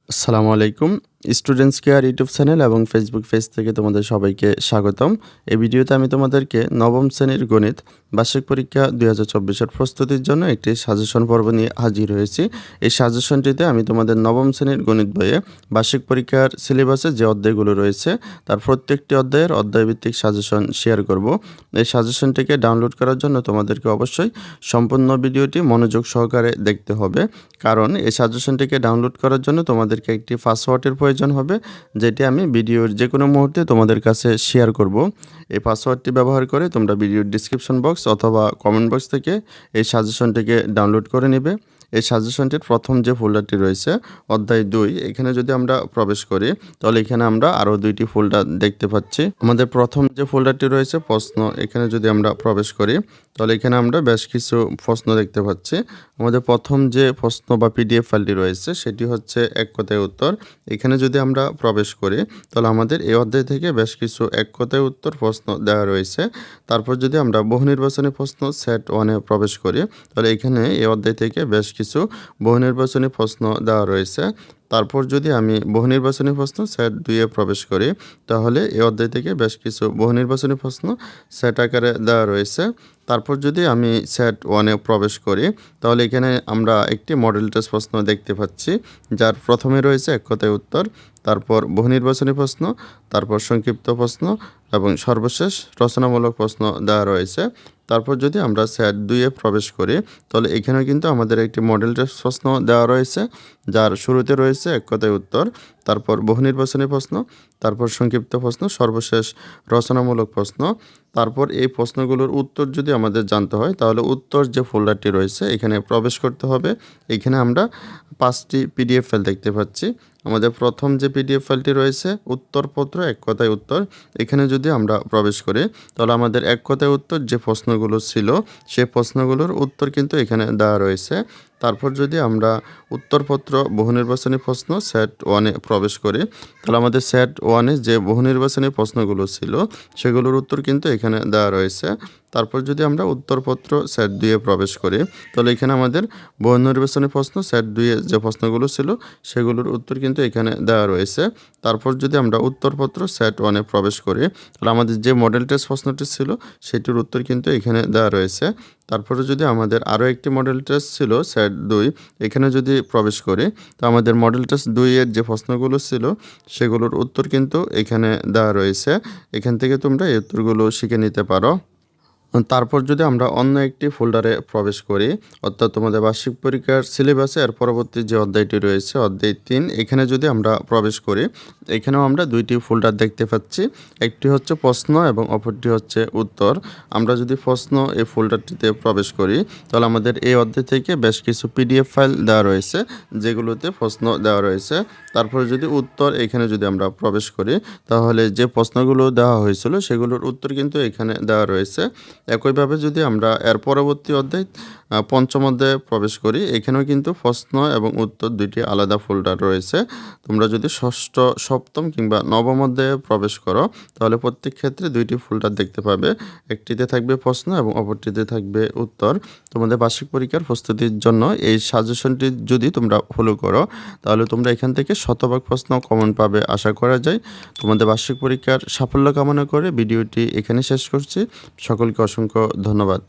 আসসালামু আলাইকুম। Students care YouTube channel এবং ফেসবুক পেজ থেকে তোমাদের সবাইকে স্বাগতম। এই ভিডিওতে আমি তোমাদেরকে নবম শ্রেণীর গণিত বার্ষিক পরীক্ষা ২০২৪ এর প্রস্তুতির জন্য একটি সাজেশন পর্ব নিয়ে হাজির হয়েছি। এই সাজেশনটিতে আমি তোমাদের নবম শ্রেণীর গণিত বইয়ে বার্ষিক পরীক্ষার সিলেবাসে যে অধ্যায়গুলো রয়েছে তার প্রত্যেকটি অধ্যায়ের অধ্যায়ভিত্তিক সাজেশন শেয়ার করব। এই সাজেশনটিকে ডাউনলোড করার জন্য তোমাদেরকে অবশ্যই সম্পূর্ণ ভিডিওটি মনোযোগ সহকারে দেখতে হবে, কারণ এই সাজেশনটিকে ডাউনলোড করার জন্য তোমাদেরকে একটি পাসওয়ার্ডের প্রয়োজন হবে, যেটি আমি ভিডিওর যে কোনো মুহূর্তে তোমাদের কাছে শেয়ার করব। এই পাসওয়ার্ডটি ব্যবহার করে তোমরা ভিডিওর ডিসক্রিপশন বক্স অথবা কমেন্ট বক্স থেকে এই সাজেশনটিকে ডাউনলোড করে নেবে। এই সাজেশনটির প্রথম যে ফোল্ডারটি রয়েছে অধ্যায় ২, এখানে যদি আমরা প্রবেশ করি তাহলে এখানে আমরা আরও ২টি ফোল্ডার দেখতে পাচ্ছি। আমাদের প্রথম যে ফোল্ডারটি রয়েছে প্রশ্ন, এখানে যদি আমরা প্রবেশ করি তাহলে এখানে আমরা বেশ কিছু প্রশ্ন দেখতে পাচ্ছি। আমাদের প্রথম যে প্রশ্ন বা পিডিএফ ফাইলটি রয়েছে সেটি হচ্ছে এক কথায় উত্তর। এখানে যদি আমরা প্রবেশ করি তাহলে আমাদের এই অধ্যায় থেকে বেশ কিছু এক কথায় উত্তর প্রশ্ন দেওয়া রয়েছে। তারপর যদি আমরা বহু নির্বাচনী প্রশ্ন সেট 1-এ প্রবেশ করি তাহলে এখানে এই অধ্যায় থেকে বেশ কিছু বহু নির্বাচনী প্রশ্ন দেওয়া রয়েছে। তারপর যদি আমি বহু নির্বাচনী প্রশ্ন সেট 2-এ প্রবেশ করি তাহলে এই অধ্যায় থেকে বেশ কিছু বহু নির্বাচনী প্রশ্ন সেট আকারে দেওয়া রয়েছে। তারপর যদি আমি সেট 1-এ প্রবেশ করি তাহলে এখানে আমরা একটি মডেল টেস্ট প্রশ্ন দেখতে পাচ্ছি, যার প্রথমে রয়েছে এক কথায় উত্তর, তারপর বহু নির্বাচনী প্রশ্ন, তারপর সংক্ষিপ্ত প্রশ্ন এবং সর্বশেষ রচনামূলক প্রশ্ন দেওয়া রয়েছে। তারপর যদি আমরা সেট 2-এ প্রবেশ করি তাহলে এখানেও কিন্তু আমাদের একটি মডেল টেস্ট প্রশ্ন দেওয়া রয়েছে, যার শুরুতে রয়েছে এক কথায় উত্তর, তারপর বহু নির্বাচনী প্রশ্ন, তারপর সংক্ষিপ্ত প্রশ্ন, সর্বশেষ রচনামূলক প্রশ্ন। তারপর এই প্রশ্নগুলোর উত্তর যদি আমাদের জানতে হয় তাহলে উত্তর যে ফোল্ডারটি রয়েছে এখানে প্রবেশ করতে হবে। এখানে আমরা 5টি পিডিএফ ফাইল দেখতে পাচ্ছি। আমাদের প্রথম যে পিডিএফ ফাইলটি রয়েছে উত্তরপত্র এক কথায় উত্তর, এখানে যদি আমরা প্রবেশ করি তাহলে আমাদের এক কথায় উত্তর যে প্রশ্নগুলো ছিল সেই প্রশ্নগুলোর উত্তর কিন্তু এখানে দেওয়া রয়েছে। তারপর যদি আমরা উত্তরপত্র বহু নির্বাচনী প্রশ্ন সেট 1-এ প্রবেশ করি তাহলে আমাদের সেট 1-এ যে বহু নির্বাচনী প্রশ্নগুলো ছিল সেগুলোর উত্তর কিন্তু এখানে দেওয়া রয়েছে। তারপর যদি আমরা উত্তরপত্র সেট 2-এ প্রবেশ করি তাহলে এখানে আমাদের বহু নির্বাচনী প্রশ্ন সেট 2-এ যে প্রশ্নগুলো ছিল সেগুলোর উত্তর কিন্তু এখানে দেওয়া রয়েছে। তারপর যদি আমরা উত্তরপত্র সেট 1-এ প্রবেশ করি তাহলে আমাদের যে মডেল টেস্ট প্রশ্নটি ছিল সেটির উত্তর কিন্তু এখানে দেওয়া রয়েছে। তারপরে যদি আমাদের আরও একটি মডেল টেস্ট ছিল সেট 2, এখানে যদি প্রবেশ করি তো আমাদের মডেল টেস্ট 2-এর যে প্রশ্নগুলো ছিল সেগুলোর উত্তর কিন্তু এখানে দেওয়া রয়েছে। এখান থেকে তোমরা এই উত্তরগুলো শিখে নিতে পারো। তারপর যদি আমরা অন্য একটি ফোল্ডারে প্রবেশ করি, অর্থাৎ তোমাদের বার্ষিক পরীক্ষার সিলেবাসে এর পরবর্তী যে অধ্যায়টি রয়েছে অধ্যায় 3, এখানে যদি আমরা প্রবেশ করি এখানেও আমরা 2টি ফোল্ডার দেখতে পাচ্ছি। একটি হচ্ছে প্রশ্ন এবং অপরটি হচ্ছে উত্তর। আমরা যদি প্রশ্ন এই ফোল্ডারটিতে প্রবেশ করি তাহলে আমাদের এই অধ্যায় থেকে বেশ কিছু পিডিএফ ফাইল দেওয়া রয়েছে যেগুলোতে প্রশ্ন দেওয়া রয়েছে। তারপরে যদি উত্তর এখানে যদি আমরা প্রবেশ করি তাহলে যে প্রশ্নগুলো দেওয়া হয়েছিল সেগুলোর উত্তর কিন্তু এখানে দেওয়া রয়েছে। একইভাবে যদি আমরা এর পরবর্তী অধ্যায় 5ম অধ্যায়ে প্রবেশ করি এখানেও কিন্তু প্রশ্ন এবং উত্তর 2টি আলাদা ফোল্ডার রয়েছে। তোমরা যদি ষষ্ঠ, সপ্তম কিংবা নবম অধ্যায়ে প্রবেশ করো তাহলে প্রত্যেক ক্ষেত্রে 2টি ফোল্ডার দেখতে পাবে, একটিতে থাকবে প্রশ্ন এবং অপরটিতে থাকবে উত্তর। তোমাদের বার্ষিক পরীক্ষার প্রস্তুতির জন্য এই সাজেশনটি যদি তোমরা ফলো করো তাহলে তোমরা এখান থেকে শতভাগ প্রশ্ন কমন পাবে আশা করা যায়। তোমাদের বার্ষিক পরীক্ষার সাফল্য কামনা করে ভিডিওটি এখানে শেষ করছি। সকলকে অসংখ্য ধন্যবাদ।